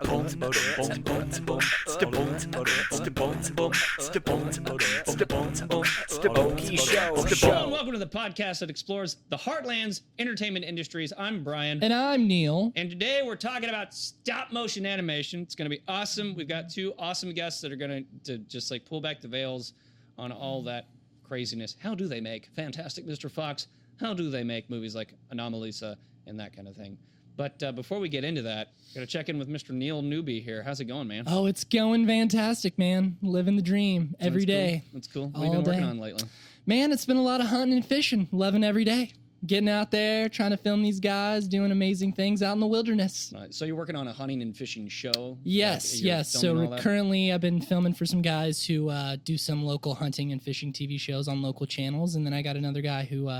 Okie Show. Hello and welcome to the podcast that explores the heartlands entertainment industries. I'm Brian. And I'm Neil. And today we're talking about stop motion animation. It's going to be awesome. We've got two awesome guests that are going to just like pull back the veils on all that craziness. How do they make Fantastic Mr. Fox? How do they make movies like Anomalisa and that kind of thing? But before we get into that, got to check in with Mr. Neil Newby here. How's it going, man? Oh, it's going fantastic, man. Living the dream every day. That's cool. What have you been working on lately? Man, it's been a lot of hunting and fishing. Loving every day. Getting out there, trying to film these guys, doing amazing things out in the wilderness. So you're working on a hunting and fishing show? Yes, yes. So currently I've been filming for some guys who do some local hunting and fishing TV shows on local channels. And then I got another guy who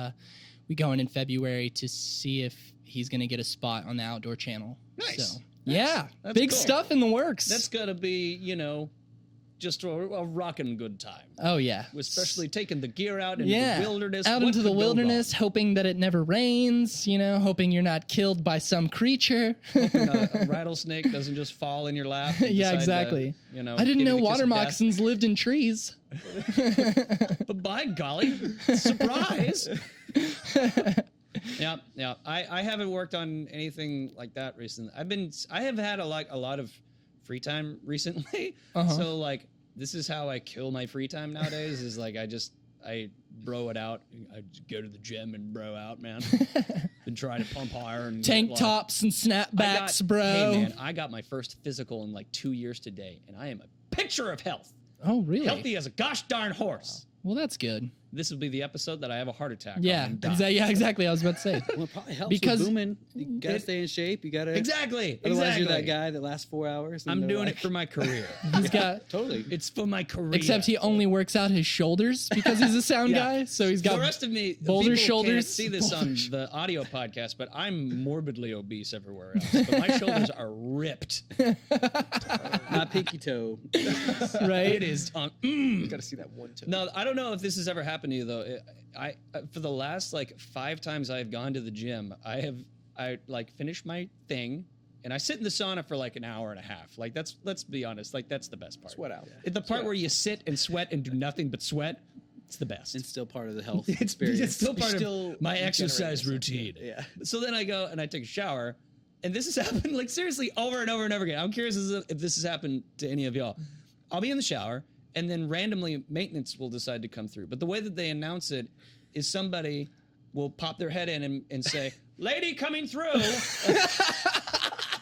we go in February to see if he's going to get a spot on the Outdoor Channel. Nice. So, yeah, big cool stuff in the works. That's got to be, just a rockin' good time. Oh, yeah. Especially taking the gear out into the wilderness. Out into the wilderness, hoping that it never rains, hoping you're not killed by some creature. Hoping a rattlesnake doesn't just fall in your lap. Yeah, exactly. I didn't know water moccasins lived in trees. But by golly, surprise. Yeah. I haven't worked on anything like that recently. I have had a lot of free time recently. So like this is how I kill my free time nowadays is like I bro it out. I just go to the gym and bro out, man. Been trying to pump higher and tank tops and snapbacks, bro. Hey man, I got my first physical in like 2 years today and I am a picture of health. Oh really? Healthy as a gosh darn horse. Well, that's good. This will be the episode that I have a heart attack. Yeah, exactly. I was about to say. Well, it probably helps because with booming. You gotta stay in shape. You gotta Otherwise, you're that guy that lasts 4 hours. I'm doing it for my career. He's got totally. It's for my career. Except he only works out his shoulders because he's a sound guy. So he's got the rest of me. Boulder shoulders. Can't see this on the audio podcast, but I'm morbidly obese everywhere else. But my shoulders are ripped. Not pinky toe. Right. It is. You got to see that one toe. No, I don't know if this has ever happened to you though. I for the last like 5 times I've gone to the gym, I like finished my thing and I sit in the sauna for like an hour and a half. Like let's be honest, like that's the best part. Sweat out. The part where you sit and sweat and do nothing but sweat, it's the best. It's still part of the health experience. It's still part of my exercise routine. Yeah. So then I go and I take a shower, and this has happened like seriously over and over and over again. I'm curious if this has happened to any of y'all. I'll be in the shower, and then randomly maintenance will decide to come through. But the way that they announce it is somebody will pop their head in and say, "Lady coming through."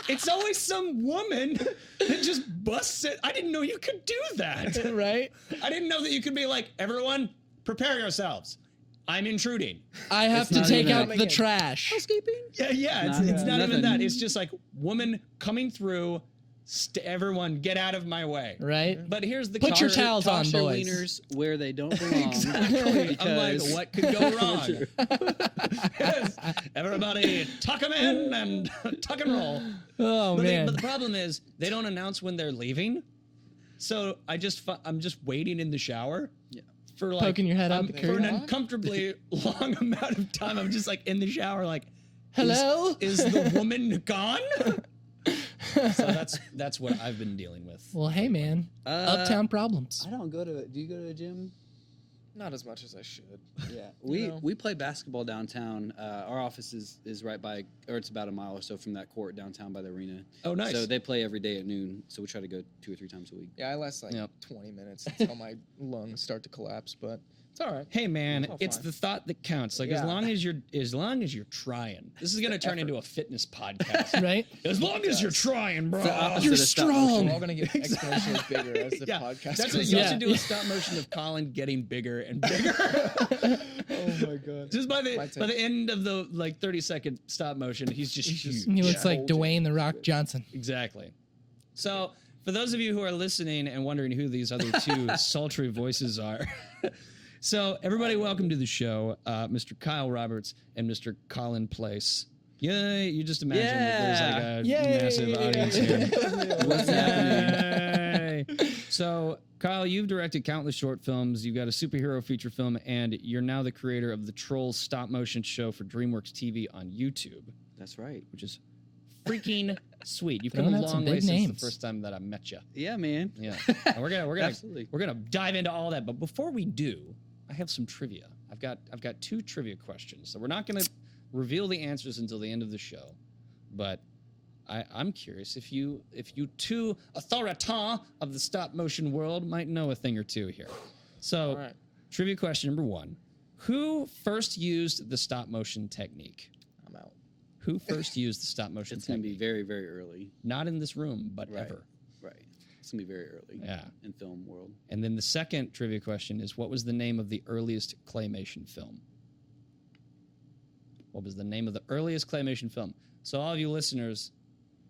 It's always some woman that just busts it. I didn't know you could do that. Right? I didn't know that you could be like, everyone, prepare yourselves. I'm intruding. I have to take out the trash. Housekeeping? Yeah, it's not even that. It's just like, woman coming through, everyone get out of my way. Right? But here's the Put your towels on, Toss your boys. wieners where they don't belong. Exactly. I'm like, what could go wrong? Yes. Everybody tuck them in and tuck and roll. Oh, man. But the problem is they don't announce when they're leaving. So I'm just waiting in the shower. Yeah. For like poking your head out the for curtain. an uncomfortably long amount of time. I'm just like in the shower, like, hello? Is the woman gone? So that's what I've been dealing with. Well, hey, man. Uptown problems. I don't go to. Do you go to a gym? Not as much as I should. Yeah, we play basketball downtown. Our office is right by, or it's about a mile or so from that court downtown by the arena. Oh, nice. So they play every day at noon. So we try to go 2 or 3 times a week. Yeah, I last like 20 minutes until my lungs start to collapse, but it's all right. Hey man, it's fine. the thought that counts. Like as long as you're trying. This is gonna turn into a fitness podcast, right? As long as you're trying, bro. You're strong. We're all gonna get exponentially bigger as the podcast That's what goes you on. should do. A stop motion of Collin getting bigger and bigger. Oh my god! Just by the end of the like 30-second stop motion, he's just huge. He looks like Dwayne The Rock Johnson. Exactly. So for those of you who are listening and wondering who these other two sultry voices are. So, everybody, welcome to the show, Mr. Kyle Roberts and Mr. Collin Place. Yay! You just imagine that there's like a massive audience here. What's happening? So, Kyle, you've directed countless short films. You've got a superhero feature film, and you're now the creator of the Trolls stop motion show for DreamworksTV on YouTube. That's right. Which is freaking sweet. You've Throwing come a out some long way big since names. the first time that I met you. Yeah, man. Yeah, and we're gonna Absolutely. we're gonna dive into all that. But before we do, I have some trivia. I've got 2 trivia questions. So we're not gonna reveal the answers until the end of the show, but I'm curious if you two authoritas of the stop motion world might know a thing or two here. So, All right. trivia question number 1: who first used the stop motion technique? I'm out. Who first used the stop motion It's going to technique? be very, very early. Not in this room, but Right. ever. Right. It's going to be very early. Yeah. In film world. And then the second trivia question is, what was the name of the earliest claymation film? What was the name of the earliest claymation film? So all of you listeners,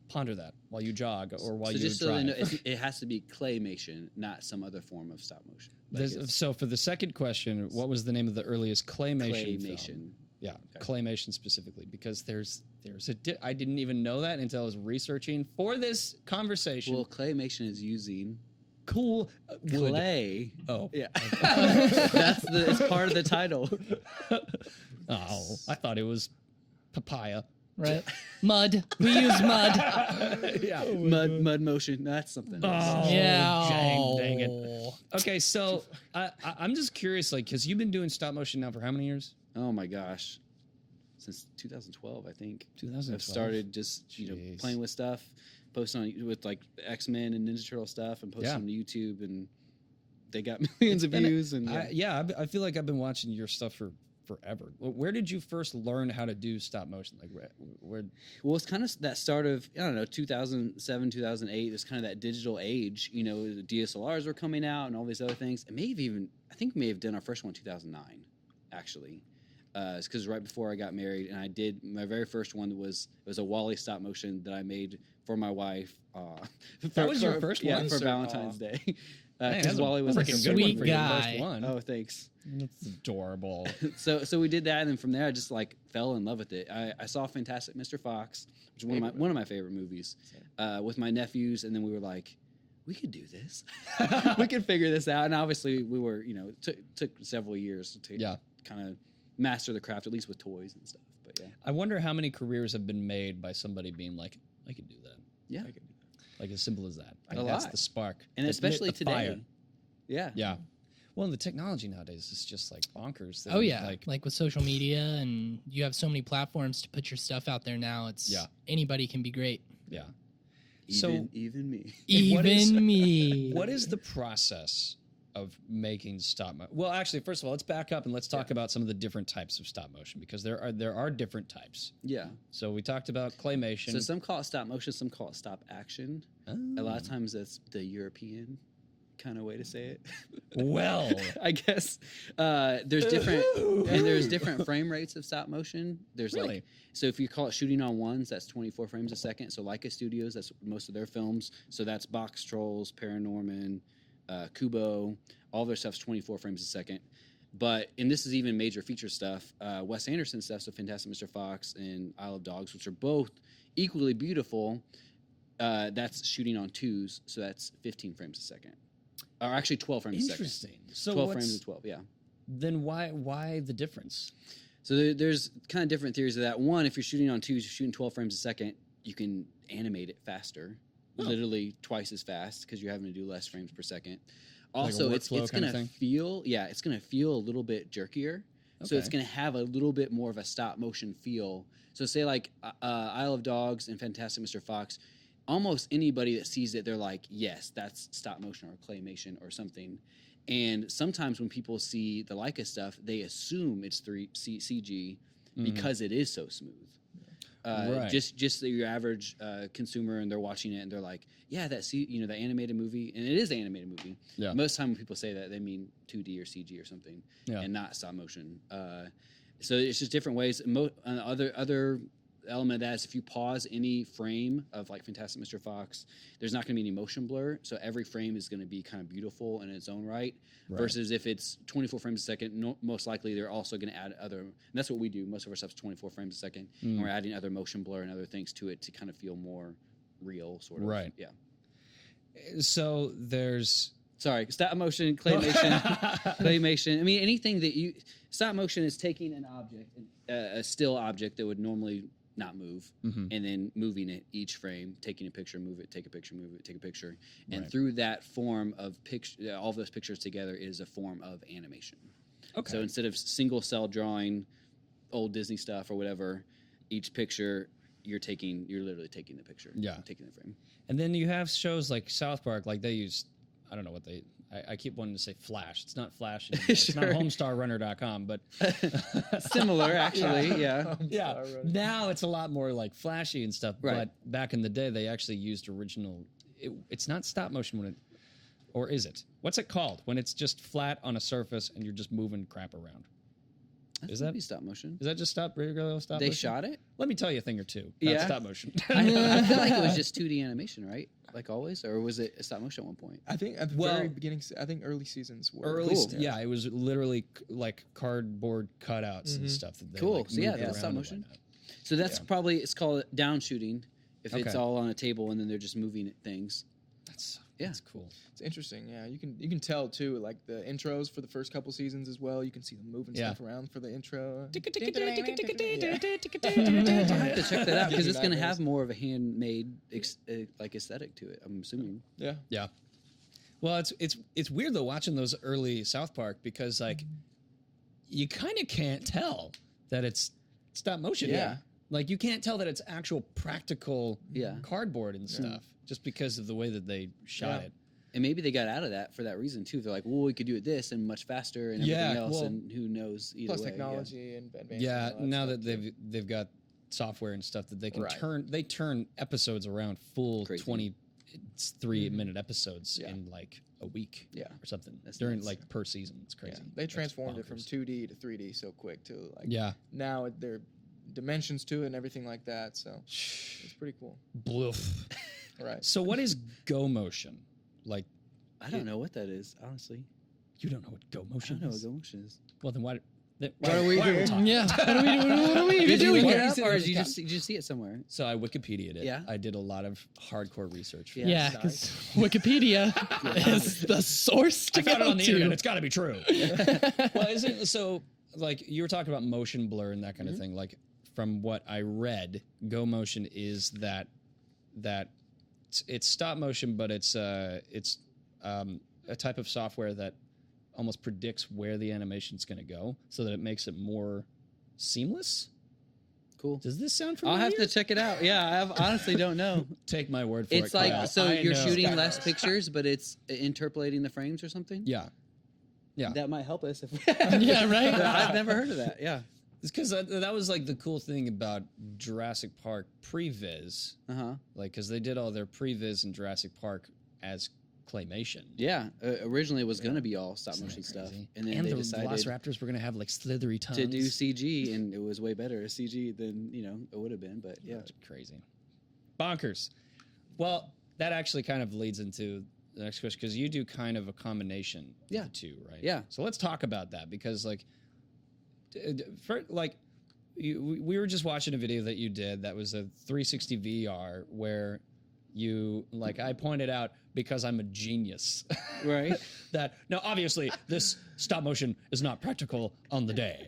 ponder that while you jog or while so you just drive. so they know, it has to be claymation, not some other form of stop motion. So for the second question, what was the name of the earliest claymation film? Claymation. Yeah, claymation specifically, because there's I didn't even know that until I was researching for this conversation. Well, claymation is using cool wood. clay. Oh, Yeah. It's part of the title. Oh, I thought it was papaya. Right? Mud. We use mud. Yeah. Mud motion. No, that's something else. Oh, Yeah. dang it. Okay, so I'm just curious, like, because you've been doing stop motion now for how many years? Oh my gosh. Since 2012, I think. 2012. I've started just, Jeez. playing with stuff, posting on with like X-Men and Ninja Turtle stuff and posting Yeah. on YouTube, and they got millions of views. And I feel like I've been watching your stuff for forever. Where did you first learn how to do stop motion? Like where Well, it's kind of that start of, I don't know, 2007, 2008. It's kind of that digital age. The DSLRs were coming out and all these other things. And I think we may have done our first one in 2009, actually. It's because right before I got married, and I did my very first one was a Wall-E stop motion that I made for my wife. That was your first yeah, one? for So, Valentine's Day. Man, Because that's a Wall-E was like a freaking good good sweet one for your guy. first one. Oh, thanks. That's adorable. So we did that, and then from there I just like fell in love with it. I saw Fantastic Mr. Fox, which is one of my favorite movies, with my nephews, and then we were like, we could do this. We could figure this out. And obviously we were, took several years to kind of master the craft, at least with toys and stuff. But yeah. I wonder how many careers have been made by somebody being like, I could do that. Yeah. I could do that. Like as simple as that. A Like, that's lot. the spark. And The especially the today. fire. Yeah. Yeah. Well, the technology nowadays is just like bonkers. Oh yeah, like with social media, and you have so many platforms to put your stuff out there now. It's anybody can be great. Yeah. Even me. Even me. What is the process of making stop motion? Well, actually, first of all, let's back up and let's talk about some of the different types of stop motion, because there are different types. Yeah. So we talked about claymation. So some call it stop motion, some call it stop action. A lot of times that's the European kind of way to say it. Well, I guess there's different frame rates of stop motion. There's Really? So if you call it shooting on ones, that's 24 frames a second. So Leica Studios, that's most of their films. So that's Box Trolls, Paranorman, Kubo, all their stuff's 24 frames a second. And this is even major feature stuff. Wes Anderson stuff, so Fantastic Mr. Fox and Isle of Dogs, which are both equally beautiful. That's shooting on twos, so that's 15 frames a second. Or actually 12 frames a second. interesting. So 12 frames to 12, yeah. Then why the difference? So there's kind of different theories of that. One, if you're shooting on twos, you're shooting 12 frames a second, you can animate it faster, literally twice as fast, because you're having to do less frames per second. Also, Like a it's workflow kind of gonna thing? it's gonna feel a little bit jerkier. So it's gonna have a little bit more of a stop motion feel. So say like Isle of Dogs and Fantastic Mr. Fox, almost anybody that sees it, they're like, yes, that's stop motion or claymation or something. And sometimes when people see the Leica stuff, they assume it's CG because it is so smooth. Right. Just your average consumer, and they're watching it and they're like, yeah, the animated movie, and it is an animated movie. Yeah. Most time when people say that, they mean 2D or CG or something, and not stop motion. So it's just different ways. Other element of that is if you pause any frame of like Fantastic Mr. Fox, there's not going to be any motion blur, so every frame is going to be kind of beautiful in its own right. Versus if it's 24 frames a second, most likely they're also going to add other, and that's what we do. Most of our stuff's 24 frames a second, and we're adding other motion blur and other things to it to kind of feel more real, sort of. Right. Yeah. So there's Sorry, stop motion, claymation, claymation. I mean, anything that stop motion is taking an object, a still object that would normally not move, and then moving it each frame, taking a picture, move it, take a picture, move it, take a picture, and through that form of picture, all of those pictures together is a form of animation. Okay. So instead of single cell drawing old Disney stuff or whatever, each picture you're literally taking the picture, taking the frame. And then you have shows like South Park, like they use, I don't know what I keep wanting to say Flash. It's not Flash anymore. It's not homestarrunner.com, but similar actually. Yeah. Now it's a lot more like flashy and stuff. Right. But back in the day, they actually used original. It's not stop motion when it, or is it? What's it called when it's just flat on a surface and you're just moving crap around? Is that stop motion? Is that just regular stop motion? They shot it? Let me tell you a thing or two. That's stop motion. I feel like it was just 2D animation, right? Like always, or was it stop motion at one point? I think at the very beginning, I think early seasons were Yeah, it was literally like cardboard cutouts and stuff. That they, So that's stop motion. So that's probably, it's called down shooting if it's all on a table and then they're just moving things. That's cool. It's interesting. Yeah, you can tell too, like the intros for the first couple seasons as well. You can see them moving stuff around for the intro. I have to check that out because it's going to have more of a handmade like aesthetic to it, I'm assuming. Yeah. Well, it's weird though watching those early South Park because like you kind of can't tell that it's stop motion. Yeah. Like you can't tell that it's actual practical cardboard and stuff just because of the way that they shot it. And maybe they got out of that for that reason too. They're like, well, we could do it this and much faster and everything else, and who knows either plus way. technology and now that they've got software and stuff that they can turn episodes around full 23-minute episodes in like a week or something. That's during nuts. Like per season. It's crazy. Yeah. They transformed it from 2D to 3D so quick too. Like now there are dimensions to it and everything like that. So it's pretty cool. Bloof. Right. So what is Go Motion? Like, I don't know what that is, honestly. You don't know what Go Motion is? I don't know what Go Motion is. Well, then why are we talking? Yeah. What are we doing here? Or did you just see it somewhere? So I Wikipedia'd it. Yeah. I did a lot of hardcore research. Yeah, because Wikipedia is the source to I found go it on the to. internet. It's got to be true. Well, isn't so? Like you were talking about motion blur and that kind of thing. Like from what I read, Go Motion is that it's stop motion, but it's a type of software that almost predicts where the animation's going to go, so that it makes it more seamless. Cool. Does this sound familiar? I'll have to check it out. Yeah, I honestly don't know. Take my word for it. It's like you're shooting less pictures, but it's interpolating the frames or something. Yeah. That might help us. Yeah, right. I've never heard of that. Yeah. It's because that was like the cool thing about Jurassic Park previs. Like, because they did all their previs in Jurassic Park as claymation. Yeah. Originally, it was going to be all stop motion stuff, and then they the decided Velociraptors were going to have like slithery tongues to do CG, and it was way better as CG than it would have been. But yeah, crazy, bonkers. Well, that actually kind of leads into the next question because you do kind of a combination of the two, right? Yeah. So let's talk about that because like. We were just watching a video that you did that was a 360 VR where you like I pointed out because I'm a genius, right? That now obviously this stop motion is not practical on the day,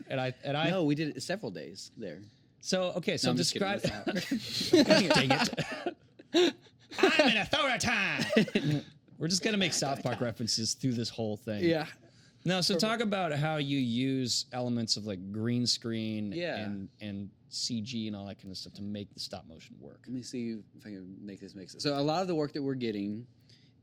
and I no, we did it several days there. So okay, so describe. Dang it! I'm an authority. We're just gonna make South Park references through this whole thing. Yeah. No, so talk about how you use elements of like green screen and CG and all that kind of stuff to make the stop motion work. Let me see if I can make this make sense. So a lot of the work that we're getting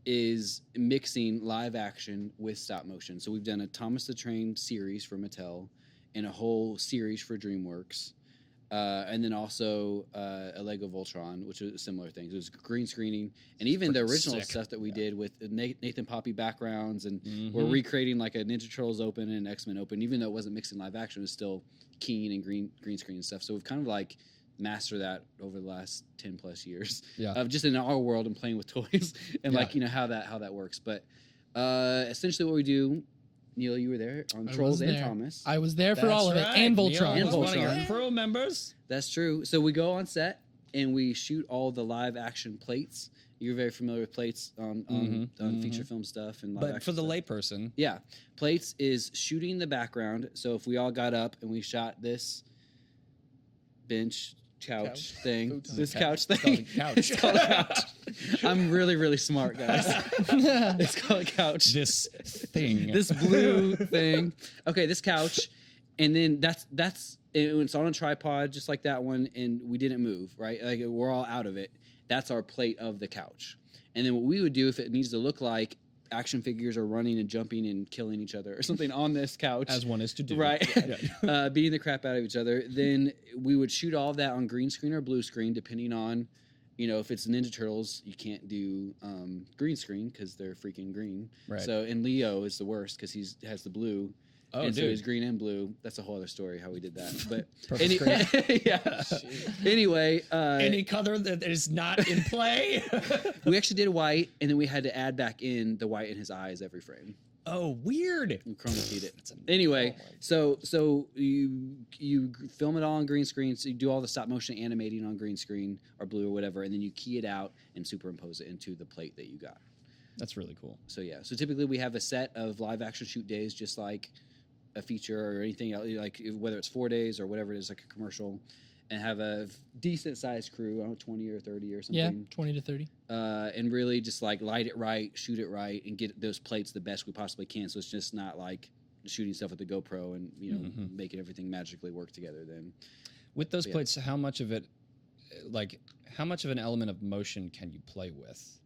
is mixing live action with stop motion. So we've done a Thomas the Train series for Mattel and a whole series for DreamWorks. And then also a Lego Voltron, which was similar things. It was green screening, and even the original stuff that we did with Nathan Poppy backgrounds, and we're recreating like a Ninja Turtles open and an X-Men open. Even though it wasn't mixed in live action, it was still keen and green screen and stuff. So we've kind of like mastered that over the last 10 plus years of just in our world and playing with toys and like how that works. But essentially, what we do. Neil, you were there on Trolls and Thomas. I was there for all of it, and Voltron. Neil was one of your crew members. That's true. So we go on set and we shoot all the live action plates. You're very familiar with plates on feature film stuff and live action. But for the stuff. layperson, plates is shooting the background. So if we all got up and we shot this bench couch thing. Futon. This couch thing. It's called a couch. It's called a couch. I'm really, really smart, guys. It's called a couch. This thing. This blue thing. Okay, this couch, and then it's on a tripod just like that one, and we didn't move, right? Like we're all out of it. That's our plate of the couch. And then what we would do if it needs to look like action figures are running and jumping and killing each other or something on this couch, as one is to do, right? Yeah. Beating the crap out of each other. Then we would shoot all of that on green screen or blue screen, depending on, if it's Ninja Turtles, you can't do green screen because they're freaking green. Right. So, and Leo is the worst because he has the blue. Oh, and dude. so he's green and blue. That's a whole other story how we did that. But Perfect yeah. Anyway, any color that is not in play. we actually did white, and then we had to add back in the white in his eyes every frame. Oh, weird. We chroma keyed it. Anyway, so you film it all on green screen. So you do all the stop motion animating on green screen or blue or whatever, and then you key it out and superimpose it into the plate that you got. That's really cool. So yeah. So typically we have a set of live action shoot days, just like a feature or anything else, like whether it's 4 days or whatever it is, like a commercial, and have a decent sized crew, I don't know, 20 or 30 or something. Yeah, 20 to 30. And really just like light it right, shoot it right, and get those plates the best we possibly can. So it's just not like shooting stuff with the GoPro and making everything magically work together. Then with those plates, how much of it, how much of an element of motion can you play with?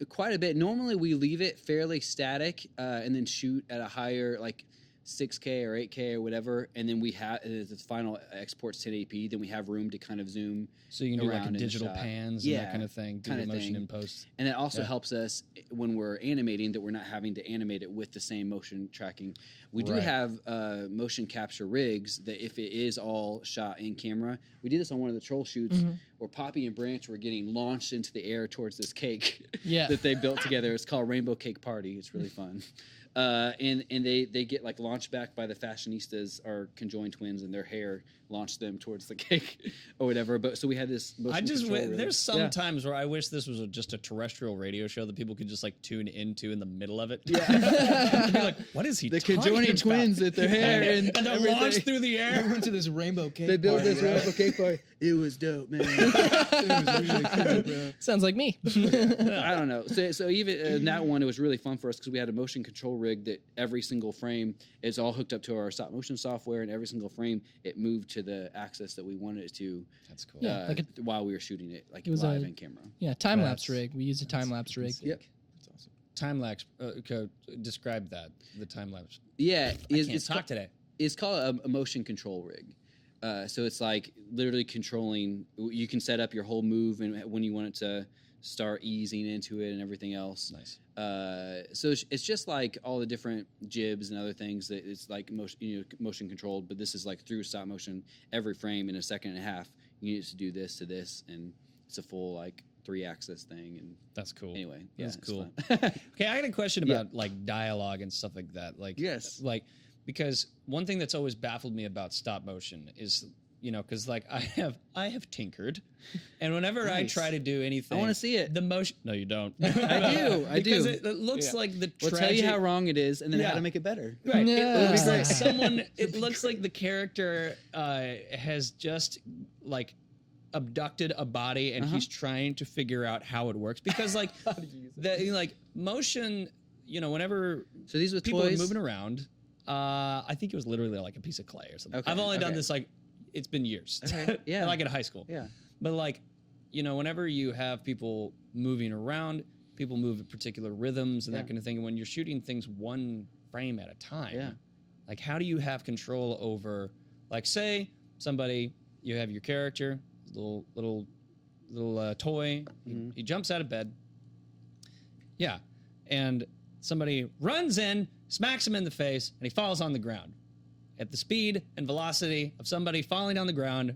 Quite a bit. Normally we leave it fairly static and then shoot at a higher, like 6K or 8K or whatever, and then we have the final exports 1080p. Then we have room to kind of zoom. So you can do like a digital pans and that kind of thing, do the motion in post. And it also helps us when we're animating that we're not having to animate it with the same motion tracking. We do have motion capture rigs that if it is all shot in camera, we did this on one of the troll shoots where Poppy and Branch were getting launched into the air towards this cake that they built together. It's called Rainbow Cake Party. It's really fun. And they get like launched back by the fashionistas or conjoined twins, and their hair launched them towards the cake or whatever. But so we had this. There's some times where I wish this was just a terrestrial radio show that people could just like tune into in the middle of it. Yeah, be like, what is he? The conjoining twins with their hair and they're launched through the air. They went to this rainbow cake. They built this rainbow cake party. It was dope, man. It was really cool, bro. Sounds like me. I don't know. So even in that one, it was really fun for us because we had a motion control rig that every single frame is all hooked up to our stop motion software, and every single frame it moved to the axis that we wanted it to. That's cool. Yeah, while we were shooting it, like it was live in camera. Yeah, time lapse rig. We used a time lapse rig. Yep. That's awesome. Time lapse. Describe that. The time lapse. Yeah, it's talk today. It's called a motion control rig. So it's like literally controlling. You can set up your whole move and when you want it to start easing into it and everything else. Nice. So it's just like all the different jibs and other things that it's like motion controlled, but this is like through stop motion. Every frame in a second and a half, you need to do this to this, and it's a full like 3-axis thing. And that's cool. Anyway, that's cool. Okay, I had a question about like dialogue and stuff like that. Like because one thing that's always baffled me about stop motion is, because like I have tinkered, and whenever I try to do anything, I want to see it. The motion. No, you don't. I do. Because it looks like the. We'll tell you how wrong it is, and then how to make it better. Right. It looks like someone. It looks like the character has just like abducted a body, and he's trying to figure out how it works. Because like motion, whenever these were people toys are moving around. I think it was literally like a piece of clay or something. Okay, I've only done this like it's been years. Okay. Yeah, like in high school. Yeah, but like, whenever you have people moving around, people move at particular rhythms and that kind of thing. And when you're shooting things one frame at a time, like how do you have control over, like, say somebody, you have your character, little toy, he jumps out of bed, and somebody runs in, smacks him in the face, and he falls on the ground at the speed and velocity of somebody falling on the ground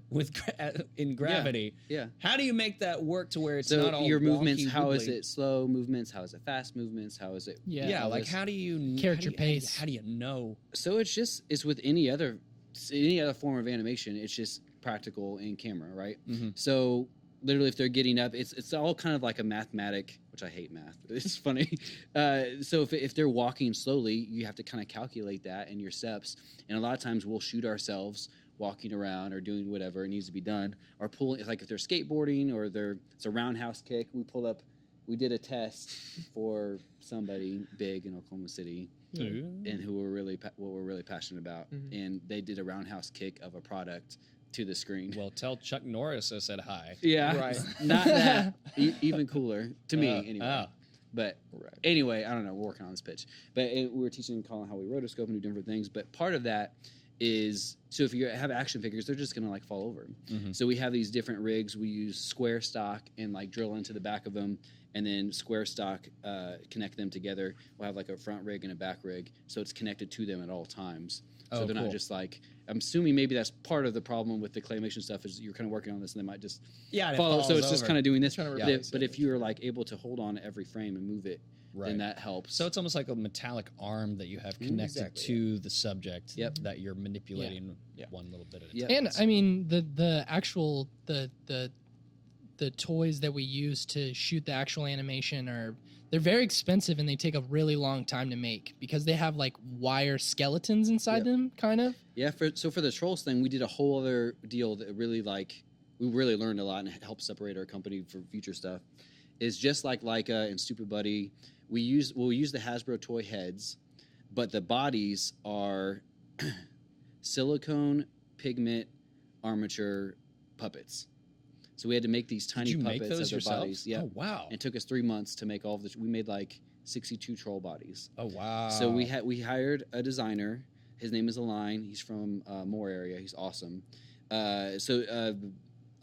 in gravity. Yeah. How do you make that work to where it's not all your movements? wonky, How is wiggly? it slow movements? How is it fast movements? How is it? Like how do you character pace? How do you know? So it's with any other form of animation. It's just practical in camera, right? Mm-hmm. So literally, if they're getting up, it's all kind of like a mathematic, which I hate math, but it's funny. So if they're walking slowly, you have to kind of calculate that in your steps. And a lot of times we'll shoot ourselves walking around or doing whatever needs to be done, or pulling, like if they're skateboarding or it's a roundhouse kick. We did a test for somebody big in Oklahoma City, and who were really passionate about, and they did a roundhouse kick of a product to the screen. Well, tell Chuck Norris I said hi. Yeah, right. Not that. Even cooler to me, anyway. But anyway, I don't know. We're working on this pitch. But we were teaching Collin how we rotoscope and do different things. But part of that is, so if you have action figures, they're just going to like fall over. So we have these different rigs. We use square stock and like drill into the back of them, and then square stock connect them together. We'll have like a front rig and a back rig, so it's connected to them at all times. So they're not just like, I'm assuming maybe that's part of the problem with the claymation stuff is you're kind of working on this and they might just follow. So it's just kind of doing this. But if you're like able to hold on to every frame and move it, then that helps. So it's almost like a metallic arm that you have connected to the subject that you're manipulating one little bit at a time. And I mean, the actual the toys that we use to shoot the actual animation they're very expensive, and they take a really long time to make because they have like wire skeletons inside them, kind of. Yeah. So for the Trolls thing, we did a whole other deal that really we really learned a lot and it helped separate our company for future stuff. Is just like Leica and Stupid Buddy, we'll use the Hasbro toy heads, but the bodies are silicone pigment armature puppets. So we had to make these tiny puppets of their bodies. Yeah. Oh, wow. It took us 3 months to make all of this. We made like 62 troll bodies. Oh, wow. So we hired a designer. His name is Align. He's from Moore area. He's awesome. I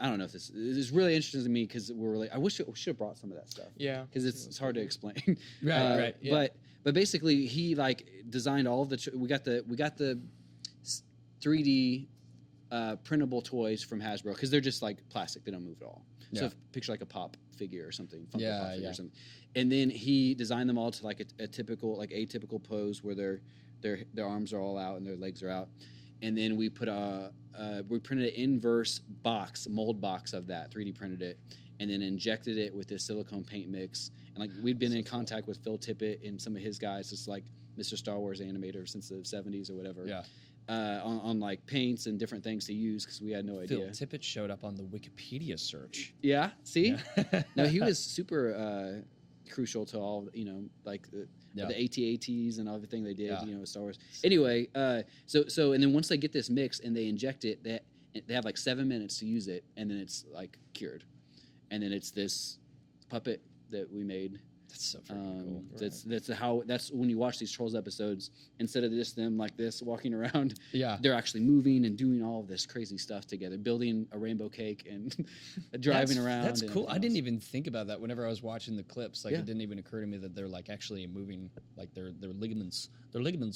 don't know if this is really interesting to me because I wish we should have brought some of that stuff. Yeah. Because it's hard to explain. Right. Yeah. But basically he like designed all of we got the 3D printable toys from Hasbro because they're just like plastic; they don't move at all. So if, picture like a pop figure or something, Funko Pop figure or something. And then he designed them all to like a typical, like atypical pose where their arms are all out and their legs are out. And then we put we printed an inverse mold box of that, 3D printed it, and then injected it with this silicone paint mix. And like we'd been in contact with Phil Tippett and some of his guys, just like Mr. Star Wars animator since the 70s or whatever. Yeah. On like paints and different things to use because we had no idea. Phil Tippett showed up on the Wikipedia search. Yeah, see? Yeah. No, he was super crucial to all, like the AT-ATs and everything they did, Star Wars. Anyway, so and then once they get this mix and they inject it, they have like 7 minutes to use it, and then it's like cured. And then it's this puppet that we made. That's so freaking cool. That's when you watch these Trolls episodes, instead of just them like this walking around, they're actually moving and doing all of this crazy stuff together, building a rainbow cake and driving around. That's cool. I didn't even think about that whenever I was watching the clips. Like it didn't even occur to me that they're like actually moving, like their ligaments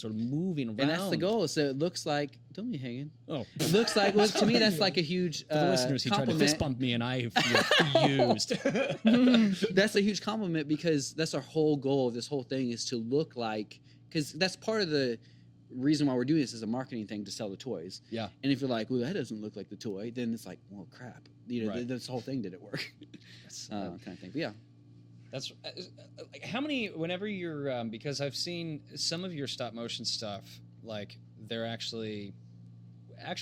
are moving around. And that's the goal. So it looks like, don't be hanging. Oh, it looks like, well, to me that's like a huge for the listeners. He tried to fist bump me and I refused. That's a huge compliment because that's our whole goal of this whole thing is to look like, because that's part of the reason why we're doing this is a marketing thing to sell the toys. Yeah. And if you're like, well, that doesn't look like the toy, then it's like, well, crap. This whole thing didn't work. Kind of thing. But yeah. That's like how many. Whenever you're, because I've seen some of your stop motion stuff, like they're actually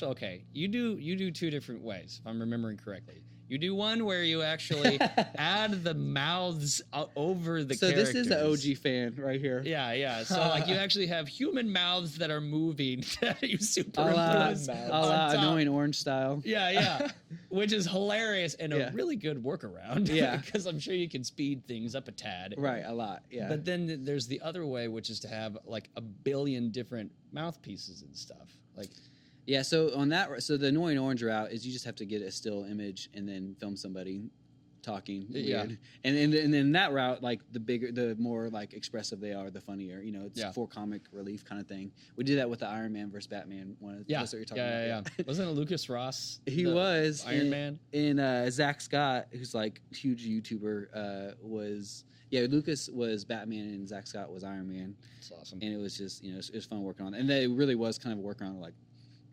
okay. You do two different ways, if I'm remembering correctly. You do one where you actually add the mouths over the characters. So this is an OG fan right here. Yeah. So like you actually have human mouths that are moving that you superimpose on top. Annoying orange style. Yeah. Which is hilarious and a really good workaround. Yeah. Because I'm sure you can speed things up a tad. Right, a lot, yeah. But then there's the other way, which is to have like a billion different mouthpieces and stuff. Like... Yeah, so the annoying orange route is you just have to get a still image and then film somebody talking weird. And then that route, like the more like expressive they are, the funnier. It's for comic relief kind of thing. We did that with the Iron Man versus Batman one. That's what you're talking about. Yeah. Wasn't it Lucas Ross? He was Iron Man. And Zach Scott, who's like a huge YouTuber, was. Yeah, Lucas was Batman and Zach Scott was Iron Man. That's awesome. And it was just it was fun working on it. And it really was kind of a workaround like.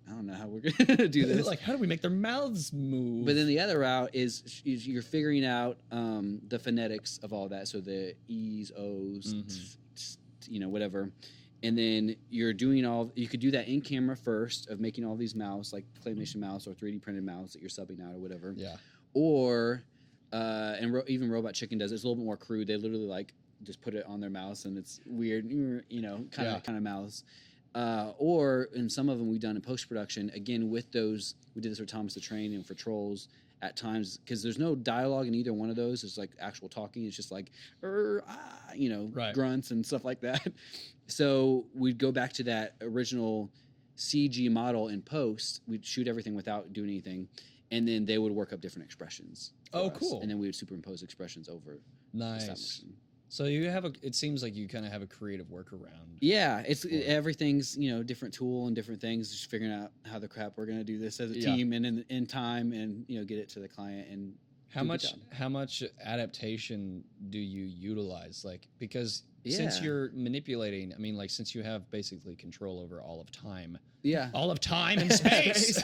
I don't know how we're gonna do this. Like, how do we make their mouths move? But then the other route is you're figuring out the phonetics of all that. So the E's, O's, whatever. and then you could do that in camera first of making all these mouse, like claymation mouse or 3D printed mouse that you're subbing out or whatever. Yeah. Or, even Robot Chicken does it. It's a little bit more crude. They literally like just put it on their mouse and it's weird, kind of mouse. Or in some of them we've done in post-production, again, with those, we did this for Thomas the Train and for Trolls at times, because there's no dialogue in either one of those. It's like actual talking. It's just like, grunts and stuff like that. So we'd go back to that original CG model in post. We'd shoot everything without doing anything. And then they would work up different expressions. Oh, cool. And then we would superimpose expressions over. Nice. So you have it seems like you kind of have a creative workaround. Yeah, everything's, different tool and different things, just figuring out how the crap we're going to do this as a team and in time and, get it to the client. And how much adaptation do you utilize? Like, because since you're manipulating, since you have basically control over all of time. Yeah. All of time and space.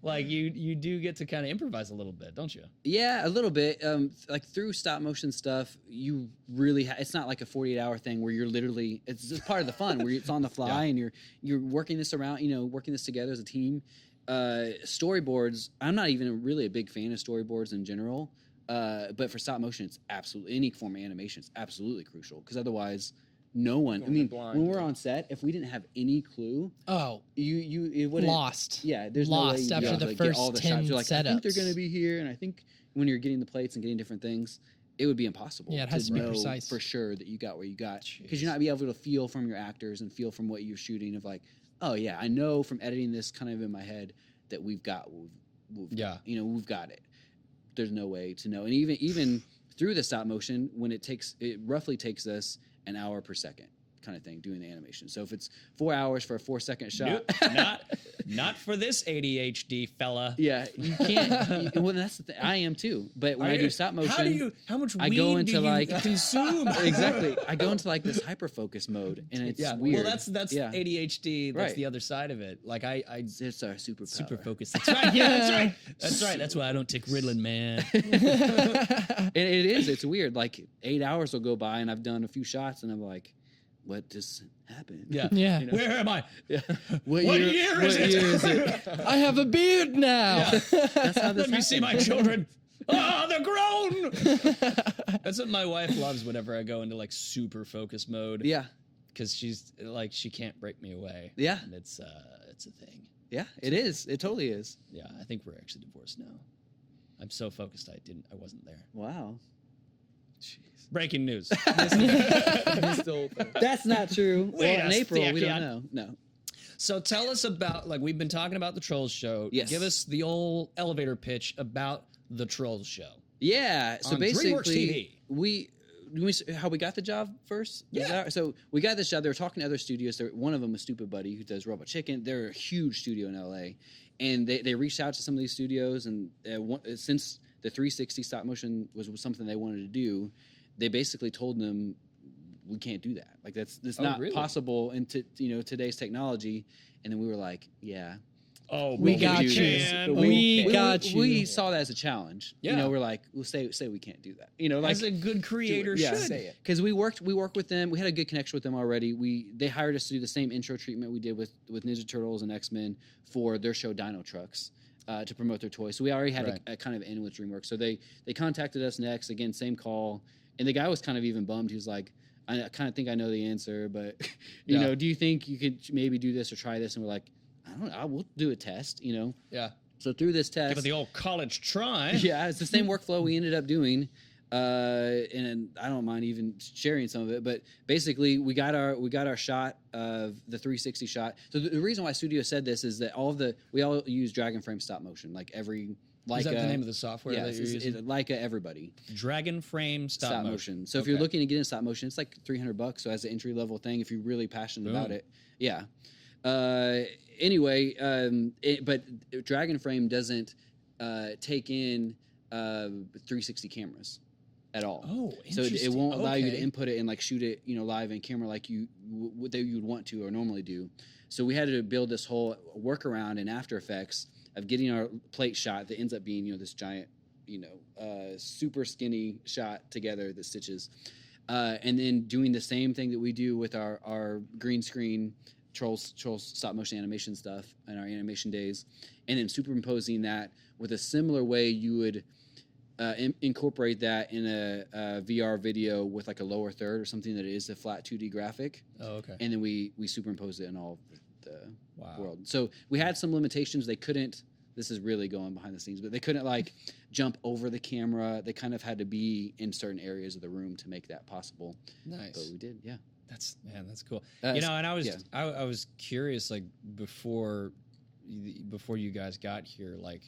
Like you do get to kind of improvise a little bit, don't you? Yeah, a little bit. Like through stop motion stuff, you really it's not like a 48-hour thing where you're literally, it's just part of the fun where it's on the fly and you're working this around, working this together as a team. Storyboards, I'm not even really a big fan of storyboards in general. But for stop motion, it's absolutely, any form of animation, it's absolutely crucial, because otherwise no one, when we're on set, if we didn't have any clue, it wouldn't, lost. Yeah, there's lost no way after the first all the 10 shots. You're like, setups. I think they're going to be here, and I think when you're getting the plates and getting different things, it would be impossible. Yeah, it has to be precise for sure that you got where you got, because you're not be able to feel from your actors and feel from what you're shooting of like, oh yeah, I know from editing this kind of in my head that we've got it. There's no way to know. And even through the stop motion, when it roughly takes us an hour per second kind of thing doing the animation. So if it's 4 hours for a 4-second shot, nope, not for this ADHD fella. Yeah, you can't. Well, that's the thing. I am too. But when I do stop motion, how much I go into do you consume? Exactly. I go into like this hyper focus mode, and it's weird. Well, that's ADHD. That's the other side of it. Like it's our superpower. Super focus. That's right. Yeah, that's right. That's right. That's why I don't take Ritalin, man. And it is. It's weird. Like 8 hours will go by, and I've done a few shots, and I'm like, what just happened? Yeah. Where am I? Yeah. What year is it? I have a beard now. Yeah. That's how this Let me see my children. They're grown. That's what my wife loves whenever I go into like super focus mode. Yeah. Because she's like, she can't break me away. Yeah. And it's a thing. Yeah, it is. It totally is. Yeah, I think we're actually divorced now. I'm so focused I wasn't there. Wow. Jeez. Breaking news. That's not true. Wait, in April, we don't know. No. So tell us about, like, we've been talking about the Trolls show. Yes. Give us the old elevator pitch about the Trolls show. Yeah. So on basically, DreamworksTV. how we got the job first? Yeah. So we got this job. They were talking to other studios. One of them was Stupid Buddy, who does Robot Chicken. They're a huge studio in LA. And they reached out to some of these studios. And since the 360 stop motion was something they wanted to do, they basically told them, we can't do that. Like that's not possible in today's technology. And then we were like, yeah. Oh, we got you. We got you. We saw that as a challenge. Yeah. We're like, we'll say we can't do that. Like, as a good creator should say it. Because we worked with them. We had a good connection with them already. They hired us to do the same intro treatment we did with Ninja Turtles and X-Men for their show Dino Trucks. To promote their toys. So we already had a kind of in with DreamWorks. So they contacted us next. Again, same call. And the guy was kind of even bummed. He was like, I kind of think I know the answer, but, do you think you could maybe do this or try this? And we're like, I don't know. We'll do a test, Yeah. So through this test. Give it the old college try. Yeah, it's the same workflow we ended up doing. And I don't mind even sharing some of it, but basically we got our shot of the 360 shot. So the reason why Studio said this is that we all use Dragon Frame stop motion, like every Leica. Is that the name of the software that you're using? Leica everybody. Dragon Frame stop motion. So if you're looking to get in stop motion, it's like $300. So as an entry level thing, if you're really passionate about it, yeah. Anyway, but Dragon Frame doesn't take in 360 cameras at all. Oh, so it won't allow you to input it and like shoot it, live in camera like you would want to or normally do. So we had to build this whole workaround in After Effects of getting our plate shot that ends up being this giant, super skinny shot together that stitches. And then doing the same thing that we do with our green screen trolls stop motion animation stuff and our animation days, and then superimposing that with a similar way you would incorporate that in a VR video with like a lower third or something that is a flat 2D graphic. Oh, okay. And then we superimpose it in all the world. So we had some limitations. They couldn't. This is really going behind the scenes, but they couldn't like jump over the camera. They kind of had to be in certain areas of the room to make that possible. Nice. But we did, yeah. That's cool. And I was curious, like before you guys got here, like,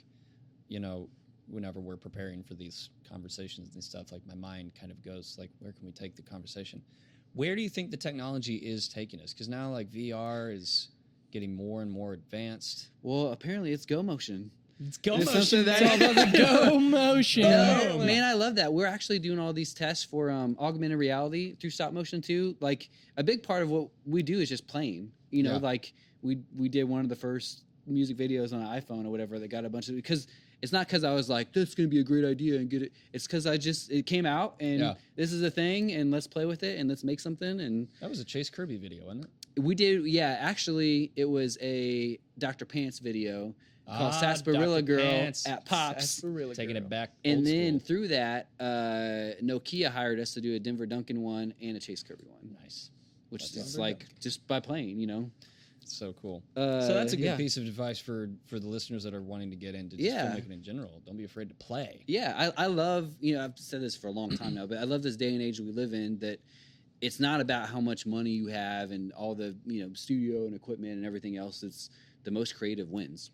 whenever we're preparing for these conversations and stuff, like my mind kind of goes like, where can we take the conversation? Where do you think the technology is taking us? Because now like VR is getting more and more advanced. Well, apparently it's go motion. It's go motion. It's all about the go motion. No, man, I love that. We're actually doing all these tests for augmented reality through stop motion too. Like a big part of what we do is just playing. Like we did one of the first music videos on an iPhone or whatever that got a bunch of, because it's not because I was like, this is going to be a great idea and get it. It's because it came out and this is a thing and let's play with it and let's make something. And that was a Chase Kirby video, wasn't it? We did, yeah. Actually, it was a Dr. Pants video called Sarsaparilla Girl Pants. at Pops. Taking it back. And then through that, Nokia hired us to do a Denver Duncan one and a Chase Kirby one. Nice. Which is like just by playing, So cool. So that's a good piece of advice for the listeners that are wanting to get into just filmmaking in general. Don't be afraid to play. Yeah, I love, I've said this for a long time now, but I love this day and age we live in, that it's not about how much money you have and all the, studio and equipment and everything else. It's the most creative wins.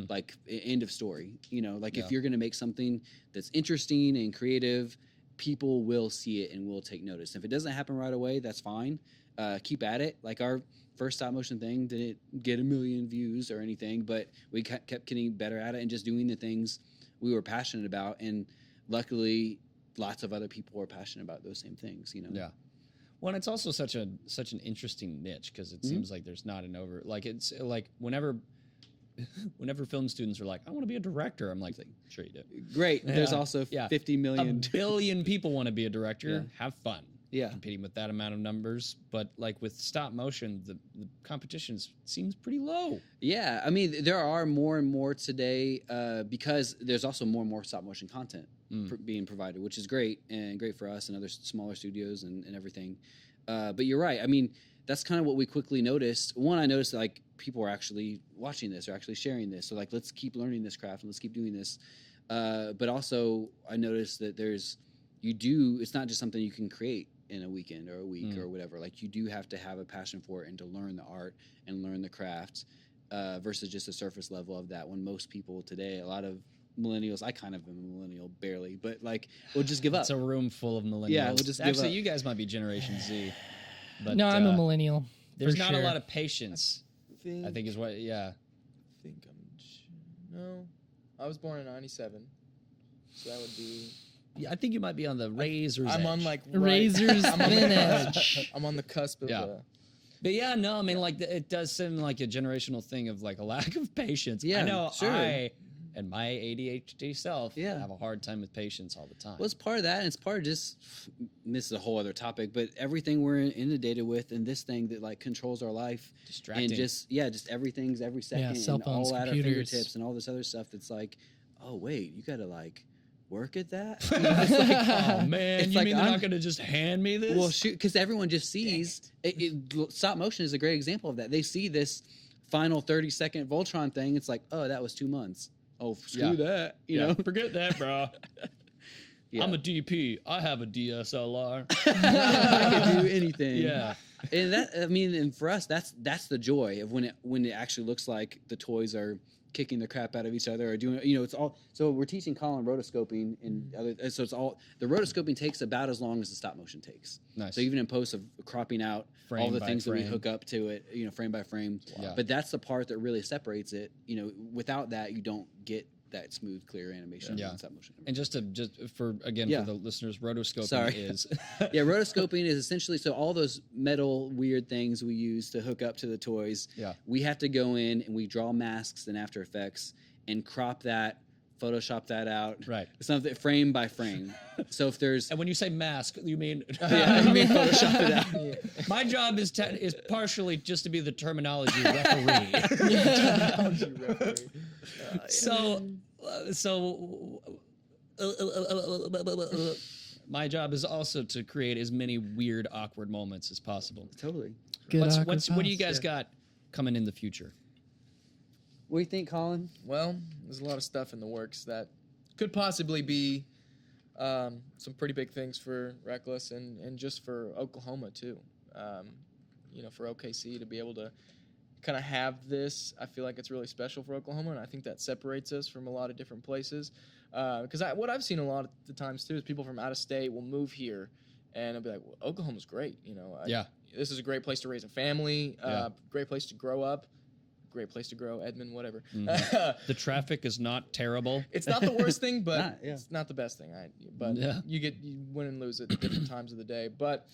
Like, end of story. If you're going to make something that's interesting and creative, people will see it and will take notice. If it doesn't happen right away, that's fine. Keep at it. Like our first stop motion thing didn't get 1 million views or anything, but we kept getting better at it and just doing the things we were passionate about. And luckily, lots of other people are passionate about those same things. Yeah. Well, and it's also such an interesting niche, because it seems like there's not it's like whenever film students are like, I want to be a director, I'm like, sure you do. Great. Yeah. There's also 50 million. 1 billion people want to be a director. Yeah. Have fun. Yeah. Competing with that amount of numbers. But like with stop motion, the competition seems pretty low. Yeah. I mean, there are more and more today because there's also more and more stop motion content being provided, which is great, and great for us and other smaller studios and everything. But you're right. I mean, that's kind of what we quickly noticed. One, I noticed that, like, people are actually watching this or actually sharing this. So like, let's keep learning this craft and let's keep doing this. But also I noticed that it's not just something you can create in a weekend or a week or whatever. Like, you do have to have a passion for it and to learn the art and learn the craft versus just a surface level of that, when most people today, a lot of millennials, I kind of am a millennial, barely, but like, we'll just give up. It's a room full of millennials. Yeah, we'll just give up. You guys might be Generation Z. But, no, I'm a millennial. There's not a lot of patience. I think is what. Yeah. No, I was born in '97, so that would be. Yeah, I think you might be on the razor's I'm edge. on like razor's edge. I'm on the cusp of. But yeah, no, I mean, like, it does seem like a generational thing of like a lack of patience. Yeah, I know sure. I and my ADHD self have a hard time with patience all the time. Well, it's part of that, and it's part of just, this is a whole other topic, but everything we're inundated with, and this thing that like controls our life, distracting, and just everything's every second, cell phones, and all at our computers. fingertips, and all this other stuff that's like, oh wait, you gotta like work at that. It's like, oh man, you mean they're not gonna just hand me this? Well, shoot, because everyone just sees stop motion is a great example of that. They see this final 30-second Voltron thing. It's like, oh, that was 2 months. Oh, screw that. You know, forget that, bro. I'm a DP. I have a DSLR. I can do anything. Yeah. And that, I mean, and for us, that's the joy of when it actually looks like the toys are kicking the crap out of each other or doing, it's all. So we're teaching Collin rotoscoping and other. So it's all, the rotoscoping takes about as long as the stop motion takes. Nice. So even in post of cropping out frame all the by things frame. that we hook up to it, frame by frame. Wow. But that's the part that really separates it. Without that, you don't get that smooth, clear animation. And stop motion. And just for the listeners, rotoscoping is rotoscoping is essentially, so all those metal weird things we use to hook up to the toys, we have to go in and we draw masks in After Effects and crop that Photoshop that out. Right. Something frame by frame. So if there's... And when you say mask, you mean... yeah, you mean Photoshop it out. Yeah. My job is partially just to be the terminology referee. Terminology referee. So my job is also to create as many weird, awkward moments as possible. Totally. What do you guys got coming in the future? What do you think, Colin? Well, there's a lot of stuff in the works that could possibly be some pretty big things for Reckless and just for Oklahoma too. You know, for OKC to be able to kind of have this, I feel like it's really special for Oklahoma, and I think that separates us from a lot of different places. Because what I've seen a lot of the times too is people from out of state will move here, and they'll be like, well, Oklahoma's great. You know, this is a great place to raise a family, great place to grow up. Great place to grow, Edmond, whatever. The traffic is not terrible. It's not the worst thing, but it's not the best thing. You win and lose at different times of the day. But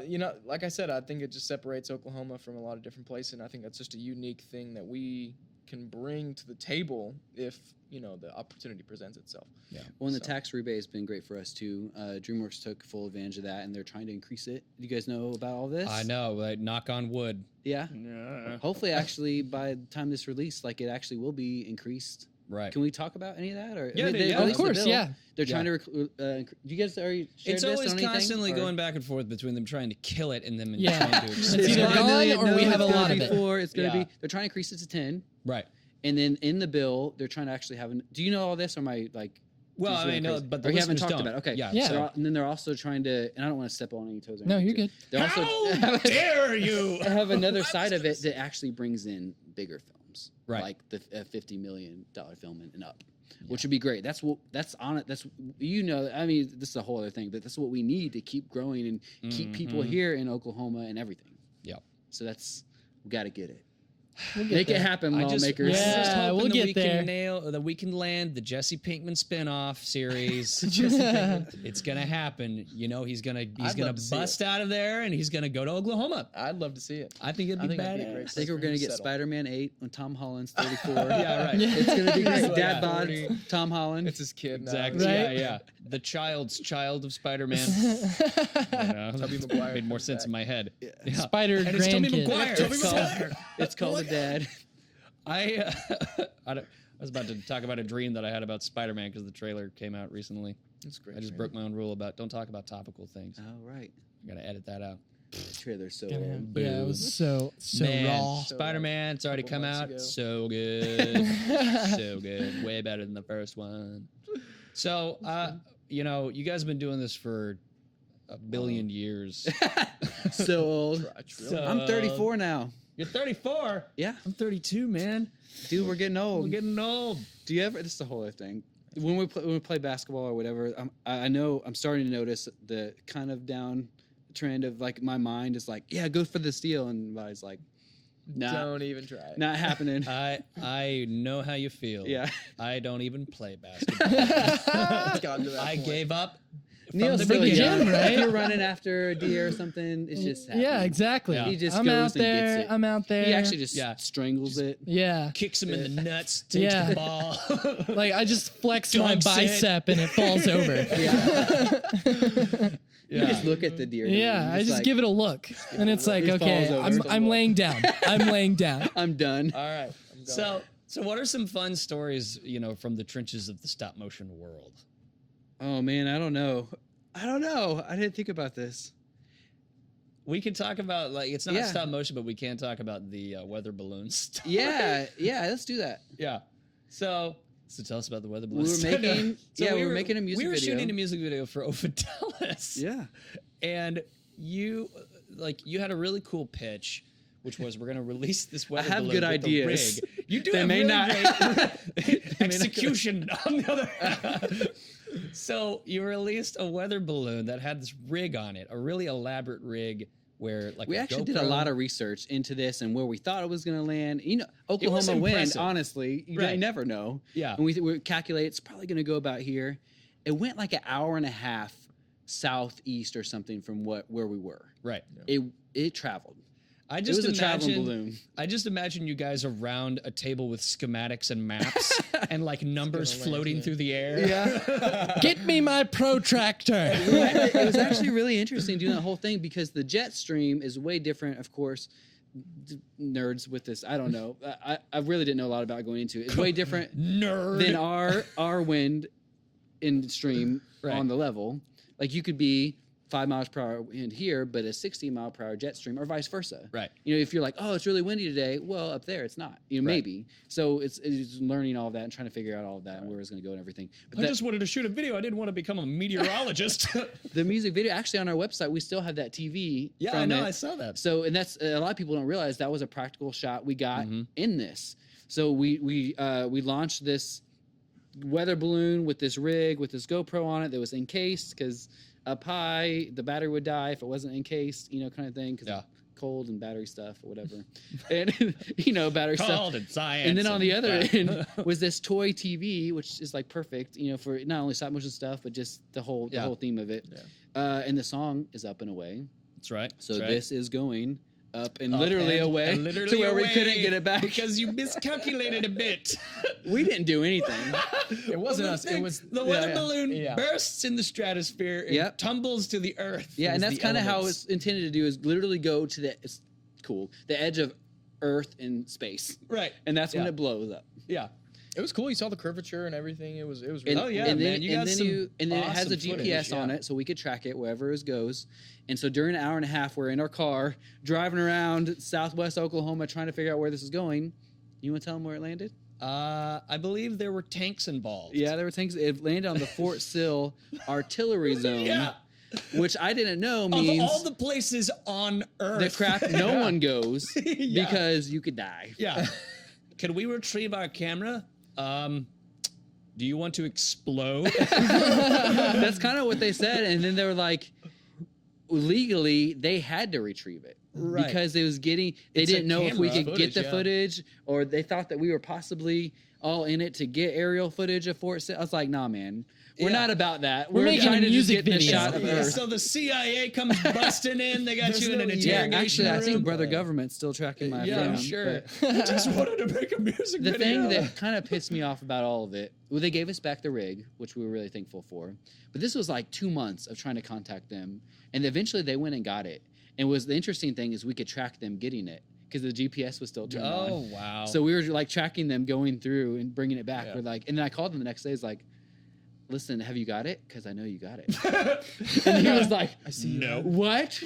you know, like I said, I think it just separates Oklahoma from a lot of different places, and I think that's just a unique thing that we can bring to the table if, you know, the opportunity presents itself. Yeah. Well, and the tax rebate has been great for us too. DreamWorks took full advantage of that, and they're trying to increase it. Do you guys know about all this? I know. Like, knock on wood. Yeah. Hopefully, actually, by the time this release, like, it actually will be increased. Right. Can we talk about any of that? Or yeah, of course. Yeah. They're trying to. Do you guys already shared It's this always on anything, constantly or? going back and forth between them trying to kill it and them Yeah. trying to It's either gone or we have a lot of it. It's going to be. They're trying to increase it to 10. Right. And then in the bill, they're trying to actually have. Do you know all this, or am I like? Well, I mean, no, but the we haven't listeners talked don't. about it. Okay. Yeah. So, and then they're also trying to, and I don't want to step on any toes. No, you're good. They're also How dare you? have another side of it that actually brings in bigger films, right? Like the $50 million film and up, which would be great. That's on it. That's, you know, I mean, this is a whole other thing, but that's what we need to keep growing and keep people here in Oklahoma and everything. Yeah. So we got to get it. We'll Make it happen, lawmakers. We'll get there. That we can land the Jesse Pinkman spinoff series. It's gonna happen. You know, he's gonna bust out of there and he's gonna go to Oklahoma. I'd love to see it. I think it'd be badass. I think we're gonna get Spider-Man 8 when Tom Holland's 34. Yeah, right. It's gonna be great. Dad bod, Tom Holland. It's his kid now. Exactly. Right? Yeah. The child's child of Spider-Man. Tobey Maguire made more sense in my head. Yeah. Spider and it's Tobey grandkid. Maguire. It's called The Dad. I was about to talk about a dream that I had about Spider-Man because the trailer came out recently. That's great. I just broke my own rule about don't talk about topical things. Oh, right. I gotta edit that out. The trailer's so Yeah, it was so Man, raw. Spider-Man, it's already come out. ago. So good. So good. Way better than the first one. So, you know, you guys have been doing this for a billion years. So old. I'm 34 now. You're 34? Yeah. I'm 32, man. Dude, we're getting old. We're getting old. Do you ever? This is the whole other thing. When we play basketball or whatever, I know I'm starting to notice the kind of down trend of like my mind is like, yeah, go for the steal, and my body's like, nah, don't even try it. Not happening. I know how you feel. Yeah. I don't even play basketball. I gave up. Neil's the still beginning, young, right? If you're running after a deer or something, it's just happening. Yeah, exactly. Yeah. He just I'm goes out and there. gets it. I'm out there. He actually just strangles it. Yeah. Kicks him in the nuts, takes Yeah. the ball. Like I just flex my Dumps it. bicep and it falls over. You just look at the deer. Yeah, I just like, give it a look, and it's like, It okay, falls over. I'm laying down. I'm laying down. I'm done. All right. So what are some fun stories, you know, from the trenches of the stop motion world? Oh man, I don't know. I didn't think about this. We can talk about, like, it's not stop motion, but we can talk about the weather balloon stuff. Yeah, let's do that. Yeah. So tell us about the weather We balloon were stuff. making, we were making a music video. We were shooting a music video for Ofidelis. Yeah. And you had a really cool pitch, which was we're going to release this weather have balloon good with ideas. The rig. You do They have may really not- great execution on the other hand. So you released a weather balloon that had this rig on it, a really elaborate rig where, like, We actually did a lot of research into this and where we thought it was going to land. You know, Oklahoma wind, impressive. honestly, you never know. Yeah. And we calculate it's probably going to go about here. It went like an hour and a half southeast or something from where we were. Right. It traveled. I It just was a traveling imagine, balloon. I just imagine you guys around a table with schematics and maps and like numbers floating through the air. Yeah. Get me my protractor. It was actually really interesting doing that whole thing because the jet stream is way different, of course. Nerds with this, I don't know. I really didn't know a lot about going into it. It's way different than our wind in stream on the level. Like you could be 5 miles per hour wind here, but a 60 mile per hour jet stream, or vice versa. Right. You know, if you're like, oh, it's really windy today, well, up there it's not. You know, maybe. So it's learning all of that and trying to figure out all of that and where it's going to go and everything. But I just wanted to shoot a video. I didn't want to become a meteorologist. the music video, actually, on our website, we still have that TV. Yeah, I know. I saw that. So, and that's a lot of people don't realize that was a practical shot we got in this. So we launched this weather balloon with this rig with this GoPro on it that was encased because up high the battery would die if it wasn't encased, you know, kind of thing. Because cold and battery stuff or whatever, and you know, battery stuff. And science. And then on the other end was this toy TV, which is like perfect, you know, for not only stop motion stuff but just the whole theme of it. Yeah. And the song is Up and Away. That's right. So this is going up and literally away to where we couldn't get it back because you miscalculated a bit. We didn't do anything. It wasn't us. It was the weather balloon bursts in the stratosphere and tumbles to the earth. Yeah, and that's kind of how it's intended to do, is literally go to the edge of Earth and space. Right. And that's when it blows up. Yeah. It was cool. You saw the curvature and everything. It was really cool. And then it has a GPS on it, so we could track it wherever it goes. And so during an hour and a half, we're in our car driving around Southwest Oklahoma trying to figure out where this is going. You want to tell them where it landed? I believe there were tanks involved. Yeah, there were tanks. It landed on the Fort Sill artillery zone, which I didn't know means of all the places on Earth, the crap no one goes because you could die. Yeah. Can we retrieve our camera? Do you want to explode? That's kind of what they said, and then they were like, legally they had to retrieve it because it was they didn't know if we could get the footage, or they thought that we were possibly all in it to get aerial footage of Fort Sill. I was like, nah, man. We're not about that. We're making trying a to music just get video. the shot of Earth. So the CIA comes busting in. They got you in an interrogation actually, I think room. Brother Government's still tracking my phone. I'm sure. I just wanted to make a music video. The thing that kind of pissed me off about all of it, well, they gave us back the rig, which we were really thankful for. But this was like 2 months of trying to contact them. And eventually they went and got it. And the interesting thing is we could track them getting it because the GPS was still turned on. Oh, wow. So we were like tracking them going through and bringing it back. We're like, and then I called them the next day. It's like, listen, have you got it? Because I know you got it. And he was like, I see. No. What?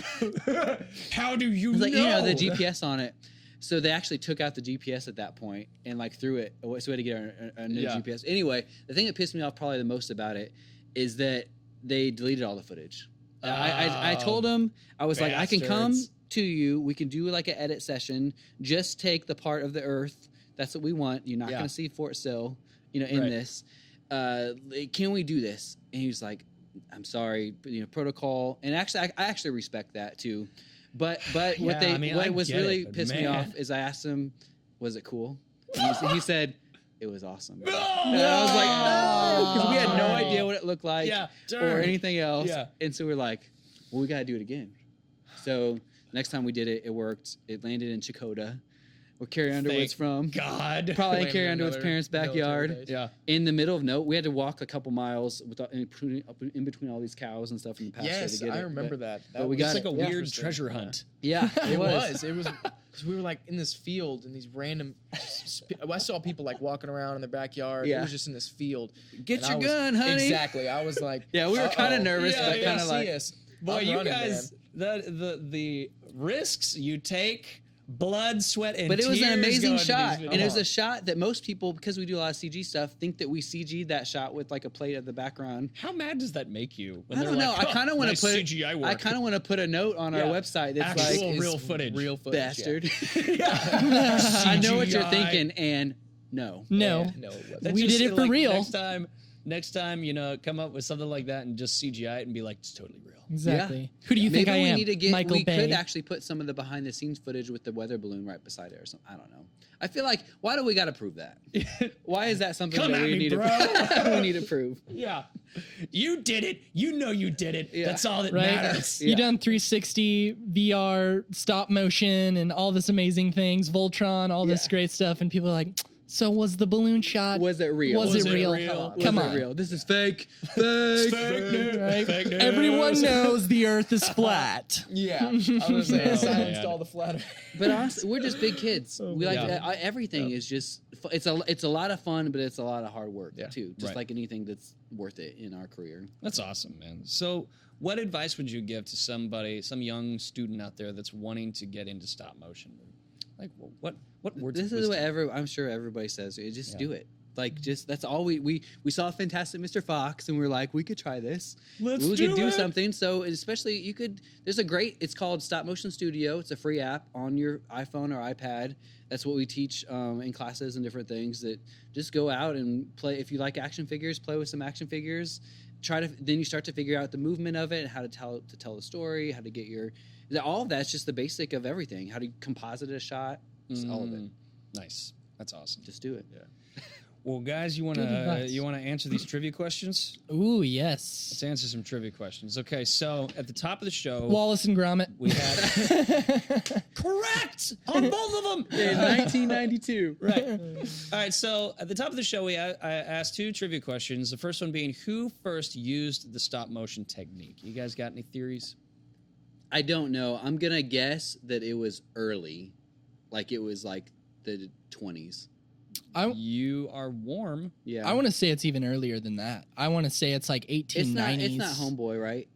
How do you know? Like, you know, the GPS on it. So they actually took out the GPS at that point and like threw it. So we had to get a new GPS. Anyway, the thing that pissed me off probably the most about it is that they deleted all the footage. I told them, I was like, I can come to you. We can do like an edit session. Just take the part of the Earth. That's what we want. You're not going to see Fort Sill, you know, in this. Can we do this? And he was like, I'm sorry, you know, protocol. And actually, I actually respect that too. But what really pissed me off is I asked him, was it cool? And he said, it was awesome. And I was like, no, because we had no idea what it looked like or anything else. Yeah. And so we're like, well, we got to do it again. So next time we did it, it worked. It landed in Chakotah, where Carrie Underwood's from. God. Probably in Carrie Underwood's parents' backyard. Yeah. In the middle of nowhere. We had to walk a couple miles in between all these cows and stuff in the pasture to get it. I remember that. But we got it. It's like a weird treasure hunt. Yeah, it was. It was because we were like in this field in these random. I saw people like walking around in their backyard. Yeah. It was just in this field. Get your gun, honey. Exactly. I was like, yeah, we were kind of nervous, but kind of like, boy, you guys, the risks you take. Blood, sweat, and but it was tears an amazing shot, and it was a shot that most people, because we do a lot of CG stuff, think that we CG'd that shot with like a plate at the background. How mad does that make you? I don't know. I kind of want to put CGI work. I kind of want to put a note on our website that's actual like real footage, bastard. Yeah. I know what you're thinking, and no, we did it for real. Next time, next time, come up with something like that and just CGI it and be like, it's totally real. Exactly. Yeah. Who do you think Maybe I we am? need to get. Michael we Bay. could actually put some of the behind the scenes footage with the weather balloon right beside it or something. I don't know. I feel like why do we got to prove that? Why is that something Come that at we me, need bro. to we need to prove? Yeah. You did it. You know you did it. Yeah. That's all that Right? matters. You done 360 VR stop motion and all this amazing things, Voltron, all this great stuff, and people are like, so was the balloon shot? Was it real? Was it real? Come Was on. it real? This is fake. Fake news. Right? Fake news. Everyone knows the Earth is flat. Yeah, I was gonna say Oh, silenced man. all the flat. But honestly, we're just big kids. We like Yeah. everything is just. It's a lot of fun, but it's a lot of hard work too. Just Right. like anything that's worth it in our career. That's awesome, man. So, what advice would you give to somebody, some young student out there that's wanting to get into stop motion? Like, what words? This of is wisdom? what I'm sure everybody says. Just do it. Like, just that's all we saw Fantastic Mr. Fox, and we're like, we could try this. We could do something. So, especially you could. There's a great. It's called Stop Motion Studio. It's a free app on your iPhone or iPad. That's what we teach in classes and different things. That just go out and play. If you like action figures, play with some action figures. Then you start to figure out the movement of it, how to tell the story, how to get your. All of that's just the basic of everything. How to composite a shot. Just all of it. Nice. That's awesome. Just do it. Yeah. Well, guys, you want Good to advice. answer these trivia questions? Ooh, yes. Let's answer some trivia questions. Okay, so at the top of the show, Wallace and Gromit. we had correct on both of them. In 1992. Right. All right. So at the top of the show, I asked two trivia questions. The first one being, who first used the stop motion technique? You guys got any theories? I don't know. I'm gonna guess that it was early, like it was like the 20s. You are warm. Yeah, I want to say it's even earlier than that. I want to say it's like 1890s. It's not Homeboy, right?